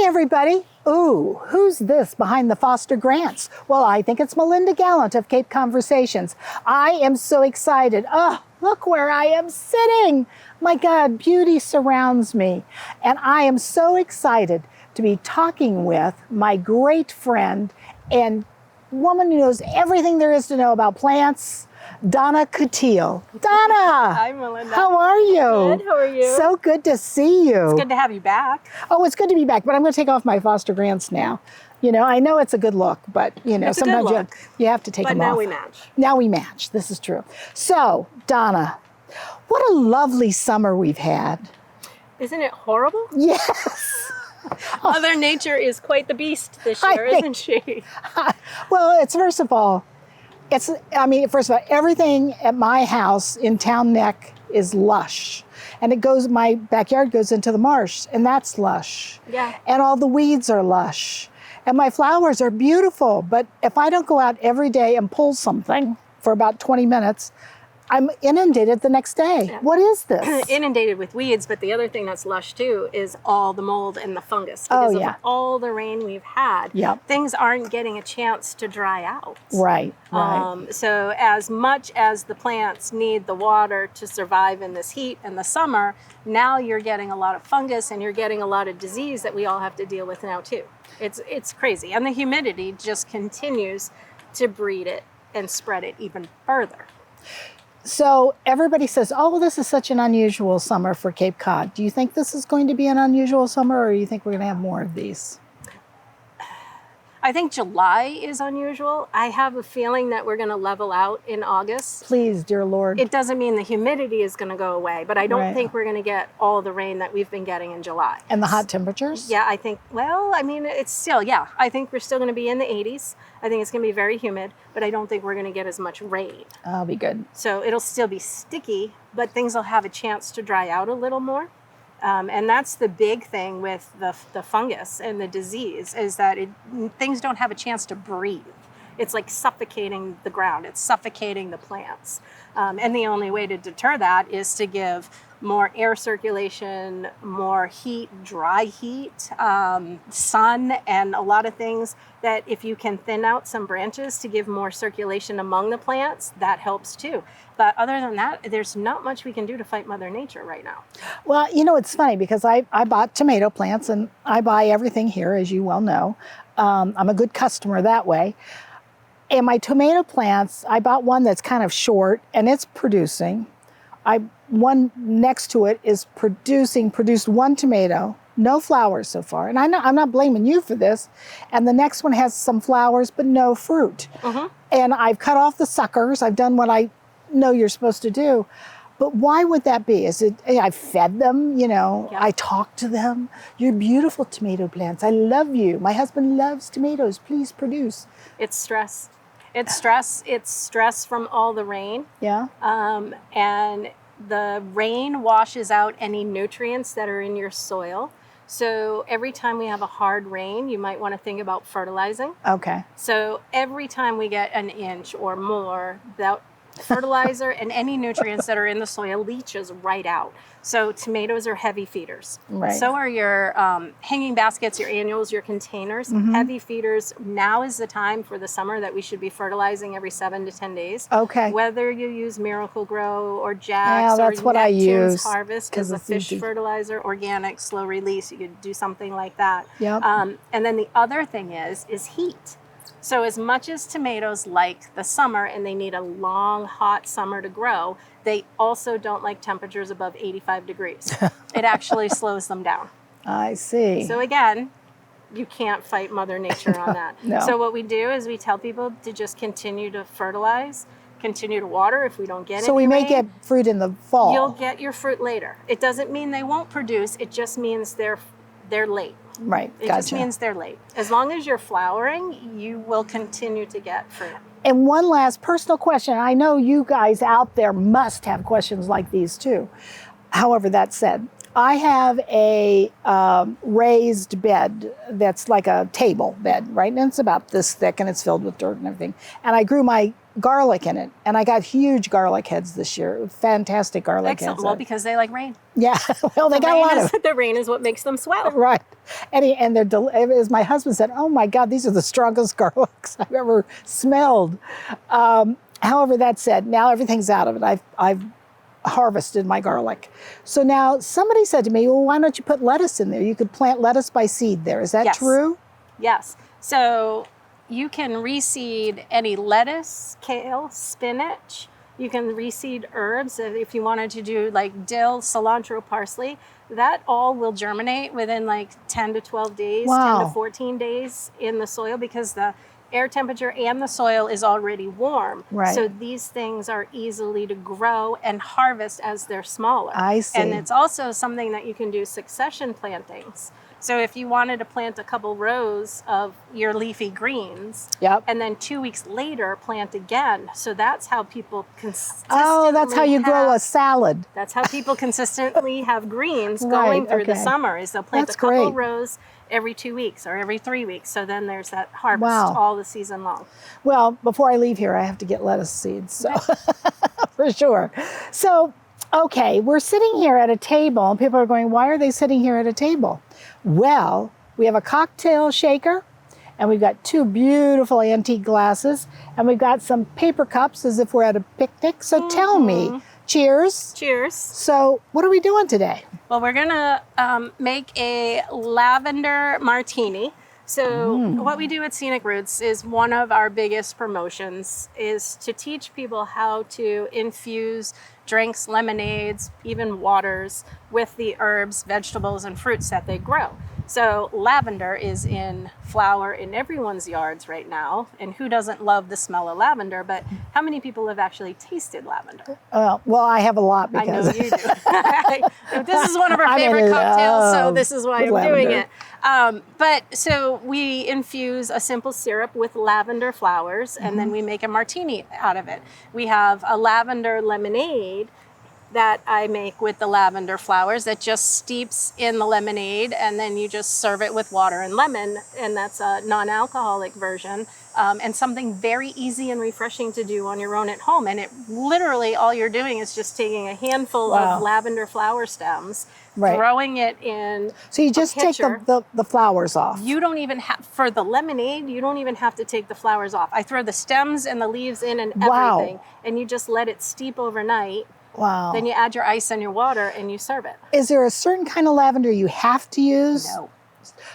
everybody. Ooh, who's this behind the Foster Grants? Well, I think it's Melinda Gallant of Cape Conversations. I am so excited. Oh, look where I am sitting. My God, beauty surrounds me. And I am so excited to be talking with my great friend and woman who knows everything there is to know about plants, Donna Kutil. Donna! Hi, Melinda. How are you? Good, how are you? So good to see you. It's good to have you back. Oh, it's good to be back, but I'm going to take off my Foster Grants now. You know, I know it's a good look, but you know, It's a good sometimes look. you have to take them off. But now we match. Now we match. This is true. So, Donna, what a lovely summer we've had. Isn't it horrible? Yes. Mother Nature is quite the beast this year, isn't she? Well, it's first of all, everything at my house in Town Neck is lush. And my backyard goes into the marsh, and that's lush. Yeah. And all the weeds are lush. And my flowers are beautiful, but if I don't go out every day and pull something for about 20 minutes, I'm inundated the next day. Yeah. What is this? Inundated with weeds, but the other thing that's lush too is all the mold and the fungus. Because of all the rain we've had, things aren't getting a chance to dry out. Right. So as much as the plants need the water to survive in this heat in the summer, now you're getting a lot of fungus and you're getting a lot of disease that we all have to deal with now too. It's crazy. And the humidity just continues to breed it and spread it even further. So everybody says, oh, well, this is such an unusual summer for Cape Cod. Do you think this is going to be an unusual summer, or do you think we're going to have more of these? I think July is unusual. I have a feeling that we're going to level out in August. Please, dear Lord. It doesn't mean the humidity is going to go away, but I don't think we're going to get all the rain that we've been getting in July. And the hot temperatures? Yeah, I think, it's still, I think we're still going to be in the 80s. I think it's going to be very humid, but I don't think we're going to get as much rain. That'll be good. So it'll still be sticky, but things will have a chance to dry out a little more. And that's the big thing with the fungus and the disease is that things don't have a chance to breathe. It's like suffocating the ground. It's suffocating the plants. And the only way to deter that is to give more air circulation, more heat, dry heat, sun, and a lot of things that if you can thin out some branches to give more circulation among the plants, that helps too. But other than that, there's not much we can do to fight Mother Nature right now. Well, you know, it's funny because I bought tomato plants and I buy everything here, as you well know. I'm a good customer that way. And my tomato plants, I bought one that's kind of short and it's producing. One next to it is produced one tomato, no flowers so far. And I'm not blaming you for this. And the next one has some flowers, but no fruit. Mm-hmm. And I've cut off the suckers. I've done what I know you're supposed to do. But why would that be? I fed them, I talked to them. You're beautiful tomato plants. I love you. My husband loves tomatoes. Please produce. It's stress. It's stress. It's stress from all the rain. Yeah. And the rain washes out any nutrients that are in your soil. So every time we have a hard rain, you might want to think about fertilizing. Okay. So every time we get an inch or more, that fertilizer and any nutrients that are in the soil leaches right out. So tomatoes are heavy feeders. Right. So are your hanging baskets, your annuals, your containers, heavy feeders. Now is the time for the summer that we should be fertilizing every 7 to 10 days. Okay. Whether you use Miracle Grow or Jax that's or what I Neptune's use, Harvest as a fish fertilizer, organic, slow release, you could do something like that. Yep. And then the other thing is heat. So as much as tomatoes like the summer and they need a long, hot summer to grow, they also don't like temperatures above 85 degrees. It actually slows them down. I see. So again, you can't fight Mother Nature on that. No. So what we do is we tell people to just continue to fertilize, continue to water if we don't get any So we may rain. get fruit in the fall. You'll get your fruit later. It doesn't mean they won't produce. It just means they're late. Right, It gotcha. just means they're late. As long as you're flowering, you will continue to get fruit. And one last personal question. I know you guys out there must have questions like these too. However, that said, I have a raised bed that's like a table bed, right? And it's about this thick and it's filled with dirt and everything. And I grew my garlic in it. And I got huge garlic heads this year. Fantastic garlic Excellent. heads. Well, because they like rain. Yeah, well, they got a lot of it. The rain is what makes them swell. Right. And they're, as my husband said, oh my God, these are the strongest garlics I've ever smelled. However, that said, now everything's out of it. I've harvested my garlic. So now somebody said to me, well, why don't you put lettuce in there? You could plant lettuce by seed there. Is that Yes. true? Yes. So you can reseed any lettuce, kale, spinach. You can reseed herbs if you wanted to do like dill, cilantro, parsley. That all will germinate within like 10 to 12 days, Wow. 10 to 14 days in the soil because the air temperature and the soil is already warm. Right. So these things are easily to grow and harvest as they're smaller. I see. And it's also something that you can do succession plantings. So if you wanted to plant a couple rows of your leafy greens, Yep. and then 2 weeks later plant again. So that's how people consistently Oh, that's how you grow a salad. That's how people consistently have greens Right, going through the okay. summer is they'll plant That's a couple great. rows every 2 weeks or every 3 weeks. So then there's that harvest Wow. all the season long. Well, before I leave here, I have to get lettuce seeds, so for sure. So, okay, we're sitting here at a table, and people are going, why are they sitting here at a table? Well, we have a cocktail shaker, and we've got two beautiful antique glasses, and we've got some paper cups as if we're at a picnic. So tell me, cheers. Cheers. So what are we doing today? Well, we're gonna make a lavender martini. So what we do at Scenic Roots is one of our biggest promotions is to teach people how to infuse drinks, lemonades, even waters with the herbs, vegetables, and fruits that they grow. So lavender is in flower in everyone's yards right now. And who doesn't love the smell of lavender? But how many people have actually tasted lavender? Well, I have a lot I know because you do. This is one of our I'm favorite into cocktails, so this is why I'm doing lavender. it. But so we infuse a simple syrup with lavender flowers, and then we make a martini out of it. We have a lavender lemonade that I make with the lavender flowers that just steeps in the lemonade, and then you just serve it with water and lemon, and that's a non-alcoholic version, and something very easy and refreshing to do on your own at home. And it literally, all you're doing is just taking a handful Wow. of lavender flower stems, Right. throwing it in so you just take pitcher. the flowers off. You don't even have, for the lemonade, you don't even have to take the flowers off. I throw the stems and the leaves in and Wow. everything, and you just let it steep overnight. Wow. Then you add your ice and your water and you serve it. Is there a certain kind of lavender you have to use? No.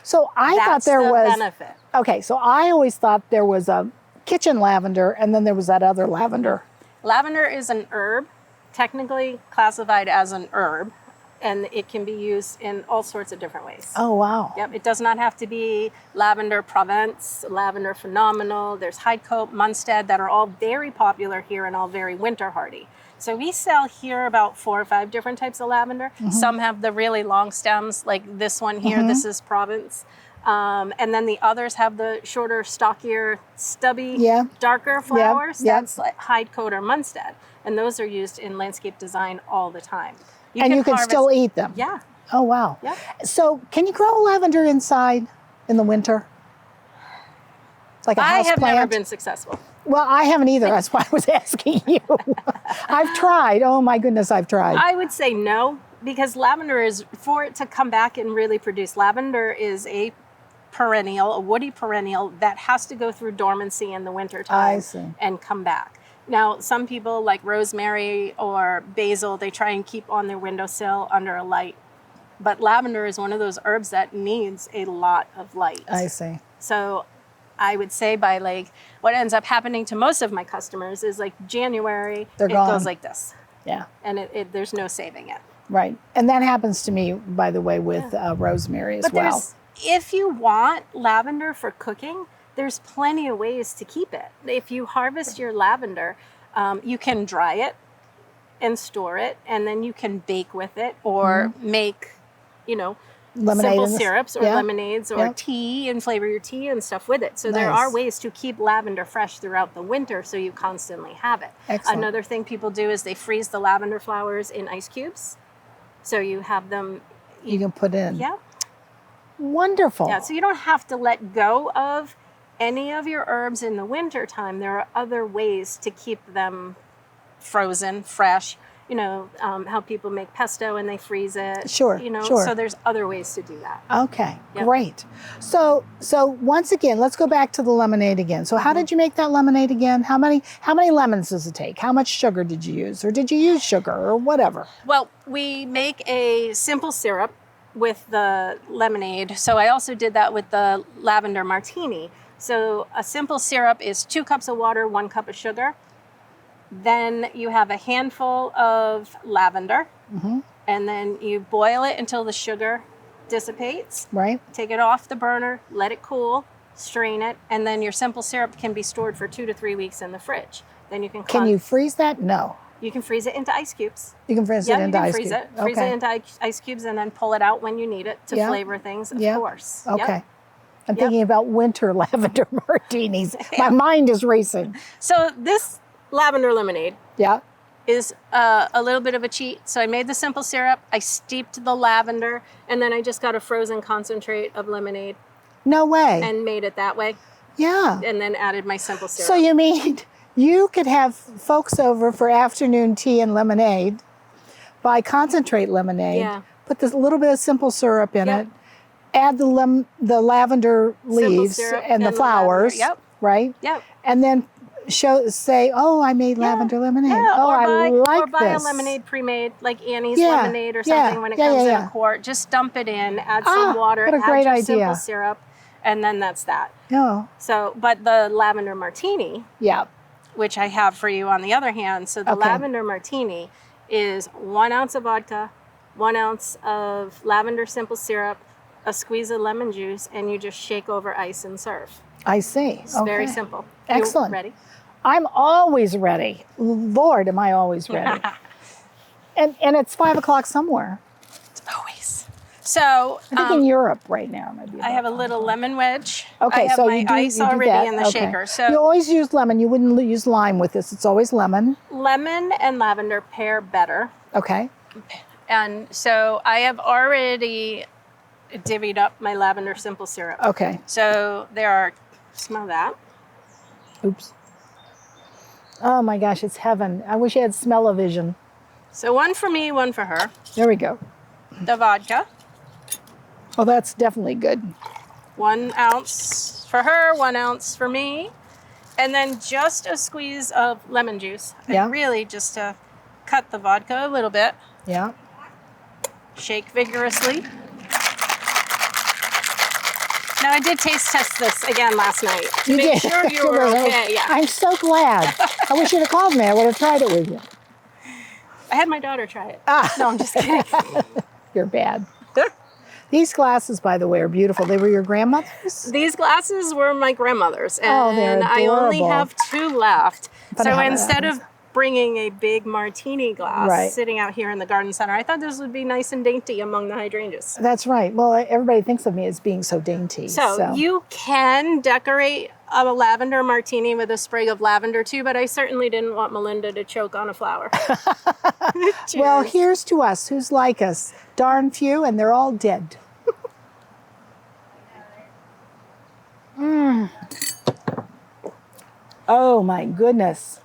So I thought That's there the was. benefit. Okay, so I always thought there was a kitchen lavender and then there was that other lavender. Lavender is an herb, technically classified as an herb, and it can be used in all sorts of different ways. Oh, wow. Yep, it does not have to be lavender Provence, lavender phenomenal. There's Heidcote, Munstead that are all very popular here and all very winter hardy. So we sell here about 4 or 5 different types of lavender. Some have the really long stems, like this one here. This is Provence. And then the others have the shorter, stockier, stubby, Yeah. darker flowers. yeah. That's like Heidcote or Munstead. And those are used in landscape design all the time. And you can harvest- still eat them. Yeah. Oh, wow. Yeah. So can you grow lavender inside in the winter? Like a I house have plant? never been successful. Well, I haven't either. That's why I was asking you. I've tried. Oh, my goodness, I've tried. I would say no, because lavender is, for it to come back and really produce, lavender is a perennial, a woody perennial that has to go through dormancy in the wintertime I see. and come back. Now, some people like rosemary or basil, they try and keep on their windowsill under a light. But lavender is one of those herbs that needs a lot of light. I see. So I would say by like, what ends up happening to most of my customers is like January, They're it gone. goes like this. Yeah. And there's no saving it. Right. And that happens to me, by the way, with rosemary as But well. if you want lavender for cooking, there's plenty of ways to keep it. If you harvest your lavender, you can dry it and store it, and then you can bake with it or make, Lemonade simple in the- syrups or yeah. lemonades or Yeah. tea and flavor your tea and stuff with it. So there are Nice. ways to keep lavender fresh throughout the winter so you constantly have it. Excellent. Another thing people do is they freeze the lavender flowers in ice cubes. So you have them. You can put in. Yeah. Wonderful. Yeah, so you don't have to let go of any of your herbs in the winter time, there are other ways to keep them frozen, fresh. You know, how people make pesto and they freeze it. Sure, You know, sure. so there's other ways to do that. Okay, Yep. great. So once again, let's go back to the lemonade again. So how did you make that lemonade again? How many lemons does it take? How much sugar did you use? Or did you use sugar or whatever? Well, we make a simple syrup with the lemonade. So I also did that with the lavender martini. So a simple syrup is 2 cups of water, 1 cup of sugar. Then you have a handful of lavender, and then you boil it until the sugar dissipates. Right? Take it off the burner, let it cool, strain it, and then your simple syrup can be stored for 2 to 3 weeks in the fridge. Then you Can you freeze that? No. You can freeze it into ice cubes. You can freeze it Yeah, into you can ice freeze cube. it. Freeze it into ice cubes and then pull it out when you need it to Yeah. flavor things, of Yeah. course. Okay. Yep. I'm Yep. thinking about winter lavender martinis. My mind is racing. So this lavender lemonade Yeah. is a little bit of a cheat. So I made the simple syrup, I steeped the lavender, and then I just got a frozen concentrate of lemonade No way. and made it that way, Yeah. and then added my simple syrup. So you mean you could have folks over for afternoon tea and lemonade, buy concentrate lemonade, Yeah. put this little bit of simple syrup in Yep. it, add the lavender leaves syrup and the and the flowers, lavender. Yep. right? Yep. And then say, "Oh, I made lavender lemonade. Yeah, oh, I like or buy this." a lemonade pre-made, like Annie's Yeah, lemonade or yeah, something when it yeah, comes yeah, in yeah. a quart. Just dump it in, add some water, what a add great your idea. simple syrup, and then that's that. Oh, So, but the lavender martini, yeah. which I have for you on the other hand, so the Okay. lavender martini is 1 ounce of vodka, 1 ounce of lavender simple syrup, a squeeze of lemon juice, and you just shake over ice and serve. I see. It's very simple. Excellent. You ready? I'm always ready. Lord, am I always ready? and it's 5 o'clock somewhere. Always. So I think in Europe right now. Maybe I have a little lemon wedge. Okay, I have so my you do, ice you do already that. in the Okay. shaker. So you always use lemon. You wouldn't use lime with this. It's always lemon. lemon and lavender pair better. Okay. And so I have already divvied up my lavender simple syrup. Okay. So there are, smell that. Oops. Oh my gosh, it's heaven. I wish I had smell-o-vision. So 1 for me, 1 for her. There we go. The vodka, Oh, that's definitely good. 1 ounce for her, 1 ounce for me. And then just a squeeze of lemon juice. Yeah. And really just to cut the vodka a little bit. Yeah. Shake vigorously. Now I did taste test this again last night to make did. sure you were okay. Yeah. I'm so glad. I wish you'd have called me. I would have tried it with you. I had my daughter try it. Ah. No, I'm just kidding. You're bad. These glasses, by the way, are beautiful. They were your grandmother's? These glasses were my grandmother's, Oh, they're and I only adorable. have 2 left. Funny So how that instead happens. of bringing a big martini glass Right. sitting out here in the garden center, I thought this would be nice and dainty among the hydrangeas. That's right. Well, everybody thinks of me as being so dainty. So you can decorate a lavender martini with a sprig of lavender too, but I certainly didn't want Melinda to choke on a flower. Well, Cheers. here's to us who's like us. Darn few, and they're all dead. Oh my goodness.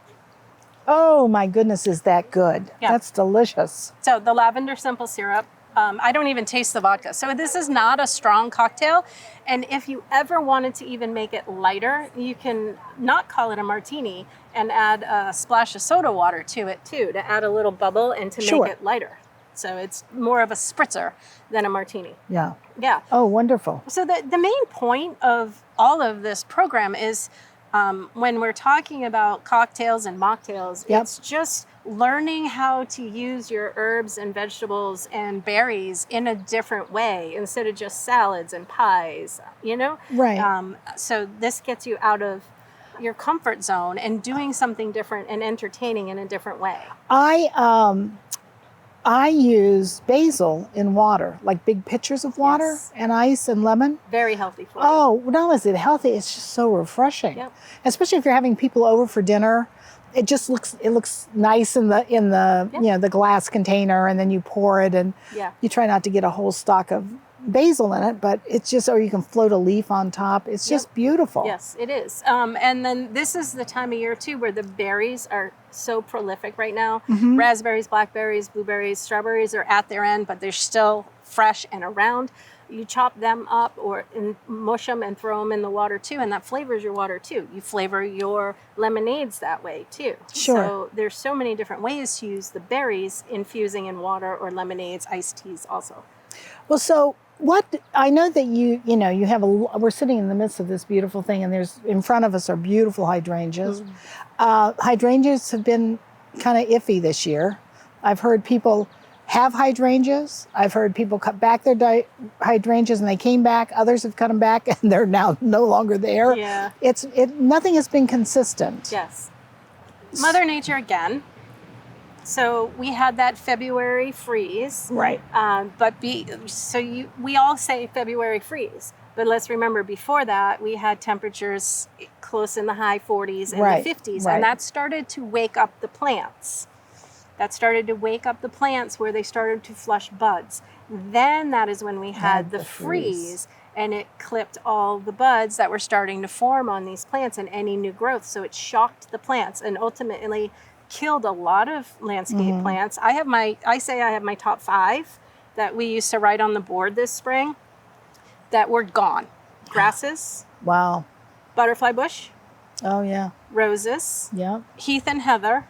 Oh my goodness, is that good? Yeah. That's delicious. So the lavender simple syrup, I don't even taste the vodka. So this is not a strong cocktail. And if you ever wanted to even make it lighter, you can not call it a martini and add a splash of soda water to it too, to add a little bubble and to Sure. make it lighter. So it's more of a spritzer than a martini. Yeah. Yeah. Oh, wonderful. So the main point of all of this program is when we're talking about cocktails and mocktails, Yep. it's just learning how to use your herbs and vegetables and berries in a different way instead of just salads and pies, you know? Right. So this gets you out of your comfort zone and doing something different and entertaining in a different way. I use basil in water, like big pitchers of water Yes. and ice and lemon. Very healthy for you. Oh, not only is it healthy, it's just so refreshing. Yep. Especially if you're having people over for dinner. It just looks nice in the Yeah. the glass container, and then you pour it, and Yeah. you try not to get a whole stock of basil in it, but it's just, or you can float a leaf on top. It's just beautiful. Yes, it is. And then this is the time of year too where the berries are so prolific right now. Raspberries, blackberries, blueberries, strawberries are at their end, but they're still fresh and around. You chop them up and mush them and throw them in the water too, and that flavors your water too. You flavor your lemonades that way too. Sure. So there's so many different ways to use the berries, infusing in water or lemonades, iced teas also. Well, so what, I know that you have we're sitting in the midst of this beautiful thing, and there's, in front of us are beautiful hydrangeas. Hydrangeas have been kind of iffy this year. I've heard people have hydrangeas. I've heard people cut back their hydrangeas and they came back. Others have cut them back and they're now no longer there. Yeah. Nothing has been consistent. Yes. Mother Nature again. So we had that February freeze. Right. We all say February freeze, but let's remember before that we had temperatures close in the high 40s and the 50s, and that started to wake up the plants. Where they started to flush buds. Then that is when we had the freeze, and it clipped all the buds that were starting to form on these plants and any new growth. So it shocked the plants and ultimately killed a lot of landscape plants. I have my top 5 that we used to write on the board this spring that were gone. Grasses. Wow. Butterfly bush. Oh yeah. Roses. Yeah. Heath and heather.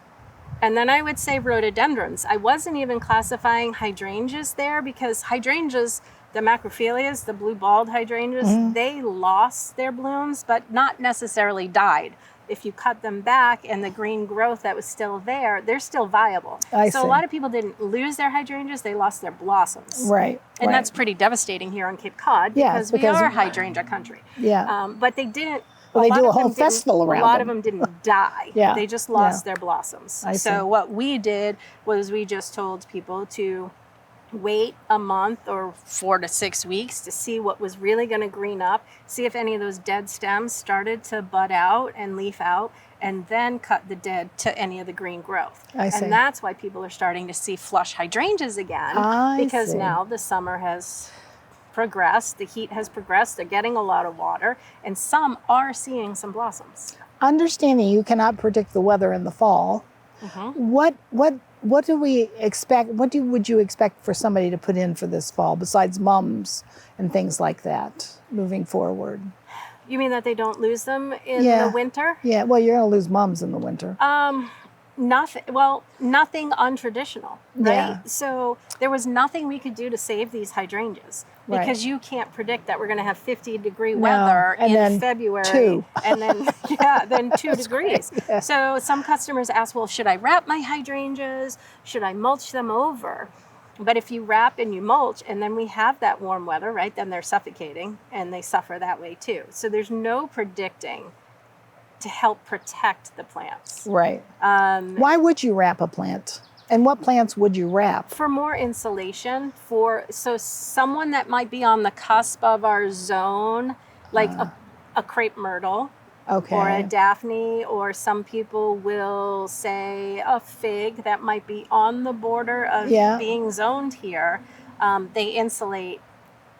And then I would say rhododendrons. I wasn't even classifying hydrangeas there because hydrangeas, the macrophyllias, the blue balled hydrangeas, they lost their blooms, but not necessarily died. If you cut them back and the green growth that was still there, they're still viable. I see. A lot of people didn't lose their hydrangeas, they lost their blossoms. Right. And that's pretty devastating here on Cape Cod because we are hydrangea country. Yeah. But they didn't. Well, they do a whole festival around them. A lot of them didn't die. They just lost their blossoms. I see. So what we did was we just told people to wait a month or 4 to 6 weeks to see what was really going to green up, see if any of those dead stems started to bud out and leaf out, and then cut the dead to any of the green growth. I see. And that's why people are starting to see flush hydrangeas again, because now the summer has progressed, the heat has progressed, they're getting a lot of water, and some are seeing some blossoms. Understanding you cannot predict the weather in the fall, what do we expect? Would you expect for somebody to put in for this fall besides mums and things like that moving forward? You mean that they don't lose them in the winter? Yeah, well, you're going to lose mums in the winter. Nothing untraditional, right? Yeah. So there was nothing we could do to save these hydrangeas because you can't predict that we're going to have 50-degree weather in February and then 2 degrees. Yeah. So some customers ask, well, should I wrap my hydrangeas? Should I mulch them over? But if you wrap and you mulch and then we have that warm weather, right, then they're suffocating and they suffer that way too. So there's no predicting to help protect the plants. Right. Why would you wrap a plant? And what plants would you wrap? For more insulation, so someone that might be on the cusp of our zone, like a crepe myrtle, or a daphne, or some people will say a fig that might be on the border of being zoned here. They insulate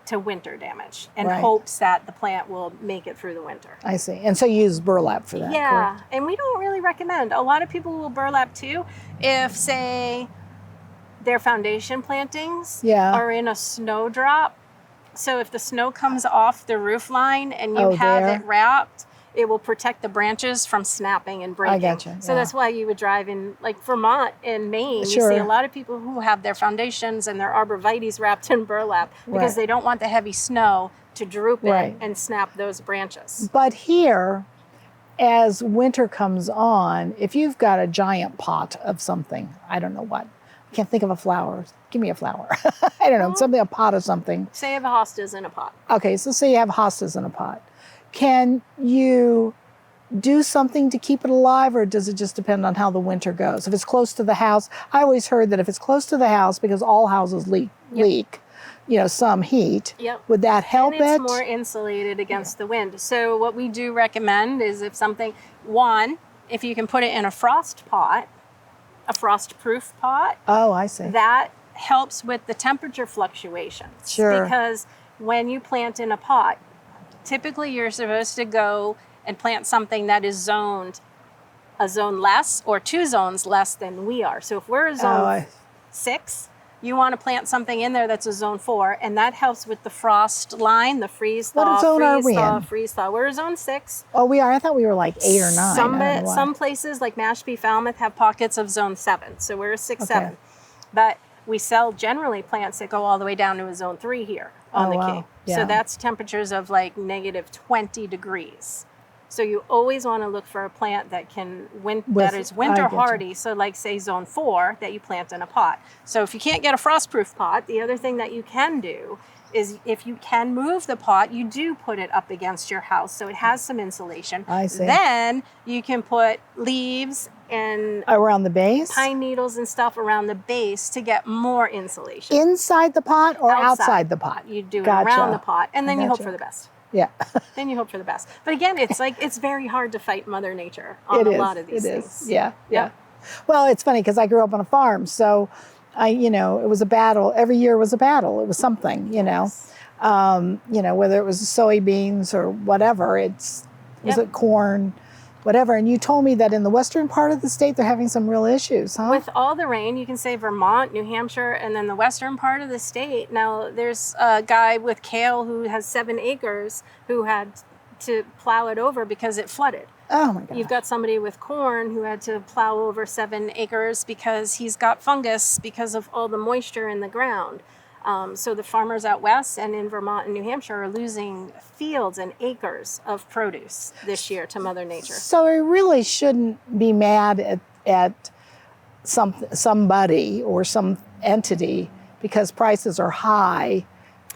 to winter damage in hopes that the plant will make it through the winter. I see. And so you use burlap for that, correct? And we don't really recommend. A lot of people will burlap too if, say, their foundation plantings are in a snowdrop. So if the snow comes off the roof line and you have it wrapped, it will protect the branches from snapping and breaking. I gotcha. So that's why you would drive in, like Vermont and Maine, you see a lot of people who have their foundations and their arborvitaes wrapped in burlap because they don't want the heavy snow to droop it and snap those branches. But here, as winter comes on, if you've got a giant pot of something, I don't know what, I can't think of a flower. Give me a flower. I don't know, a pot of something. Say you have hostas in a pot. Okay, so say you have hostas in a pot. Can you do something to keep it alive, or does it just depend on how the winter goes? If it's close to the house, I always heard that if it's close to the house, because all houses leak, some heat, would that help it? And it's more insulated against the wind. So what we do recommend is if you can put it in a frost pot, a frost-proof pot. Oh, I see. That helps with the temperature fluctuations. Sure. Because when you plant in a pot, typically you're supposed to go and plant something that is zoned a zone less or 2 zones less than we are. So if we're a zone 6, you want to plant something in there that's a zone 4, and that helps with the frost line, the freeze thaw, What zone are we in? freeze thaw. We're a zone 6. Oh, we are. I thought we were like 8 or 9. Some places like Mashpee, Falmouth have pockets of zone 7. So we're a 6, 7. But we sell generally plants that go all the way down to a zone 3 here on the Cape. Yeah. So that's temperatures of like negative 20 degrees. So you always want to look for a plant that that is winter hardy. So like say zone 4 that you plant in a pot. So if you can't get a frost-proof pot, the other thing that you can do is if you can move the pot, you do put it up against your house so it has some insulation. I see. Then you can put leaves and around the base, pine needles and stuff around the base to get more insulation. Inside the pot or outside the pot? You do it around the pot, and then you hope for the best. Yeah. Then you hope for the best. But again, it's like it's very hard to fight Mother Nature on a lot of these things. Yeah. Well, it's funny because I grew up on a farm, so it was a battle. Every year was a battle. It was something, Yes. whether it was soybeans or whatever. Was it corn, whatever. And you told me that in the western part of the state they're having some real issues, huh? With all the rain, you can say Vermont, New Hampshire, and then the western part of the state. Now, there's a guy with kale who has 7 acres who had to plow it over because it flooded. Oh my God. You've got somebody with corn who had to plow over 7 acres because he's got fungus because of all the moisture in the ground. So the farmers out west and in Vermont and New Hampshire are losing fields and acres of produce this year to Mother Nature. So we really shouldn't be mad at somebody or some entity because prices are high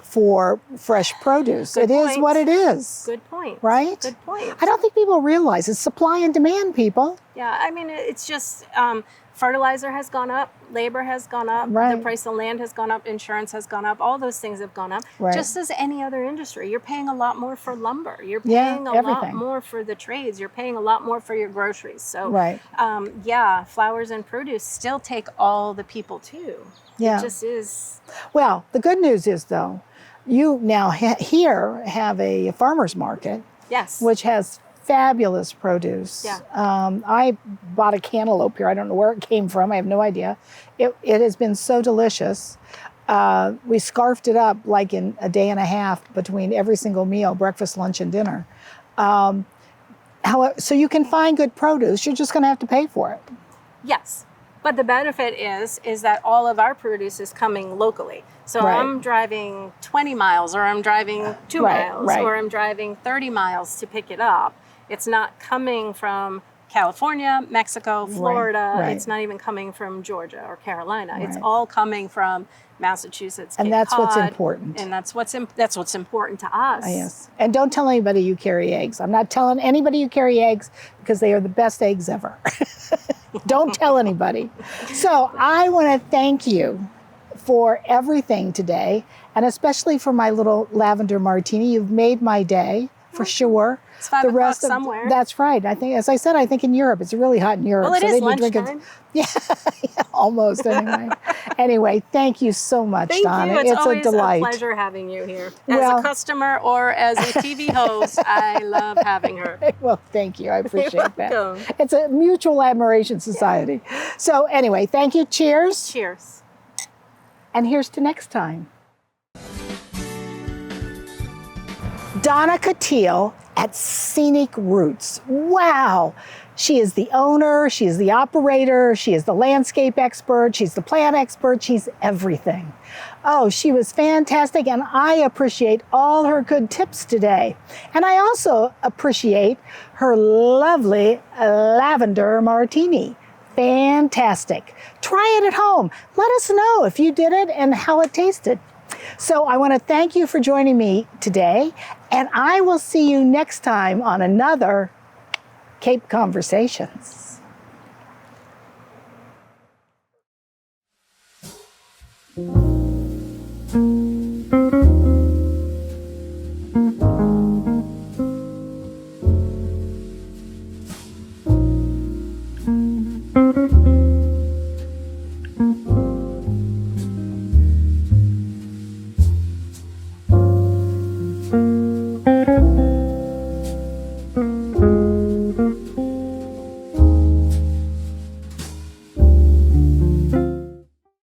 for fresh produce. It is what it is. Good point. Right? Good point. I don't think people realize it's supply and demand, people. Yeah, I mean, it's just fertilizer has gone up, labor has gone up, Right. the price of land has gone up, insurance has gone up, all those things have gone up. Right. Just as any other industry. You're paying a lot more for lumber. You're paying a lot more for the trades. You're paying a lot more for your groceries. So, flowers and produce still take all the people too. Yeah. It just is. Well, the good news is, though, you now here have a farmer's market. Yes. Which has fabulous produce. Yeah. I bought a cantaloupe here. I don't know where it came from. I have no idea. It has been so delicious. We scarfed it up like in a day and a half between every single meal, breakfast, lunch, and dinner. So you can find good produce. You're just going to have to pay for it. Yes. But the benefit is that all of our produce is coming locally. So Right. I'm driving 20 miles or I'm driving 2 miles or I'm driving 30 miles to pick it up. It's not coming from California, Mexico, Florida. Right. It's not even coming from Georgia or Carolina. Right. It's all coming from Massachusetts, And Cape that's what's Cod, important. And that's what's important to us. Yes. And don't tell anybody you carry eggs. I'm not telling anybody you carry eggs because they are the best eggs ever. Don't tell anybody. So I want to thank you for everything today, and especially for my little lavender martini. You've made my day for sure. It's 5 o'clock somewhere. That's right. I think, as I said, I think in Europe, it's really hot in Europe. Well, it is they'd be lunchtime. drinking. Yeah, almost anyway. Anyway, thank you so much, Thank Donna. you. It's a always delight. a pleasure having you here. As a customer or as a TV host, I love having her. Well, thank you. I appreciate that. welcome. It's a mutual admiration society. So anyway, thank you. Cheers. Cheers. And here's to next time. Donna Kutil at Scenic Roots. Wow. She is the owner, she is the operator, she is the landscape expert, she's the plant expert, she's everything. Oh, she was fantastic, and I appreciate all her good tips today. And I also appreciate her lovely lavender martini. Fantastic. Try it at home. Let us know if you did it and how it tasted. So I want to thank you for joining me today, and I will see you next time on another Cape Conversations.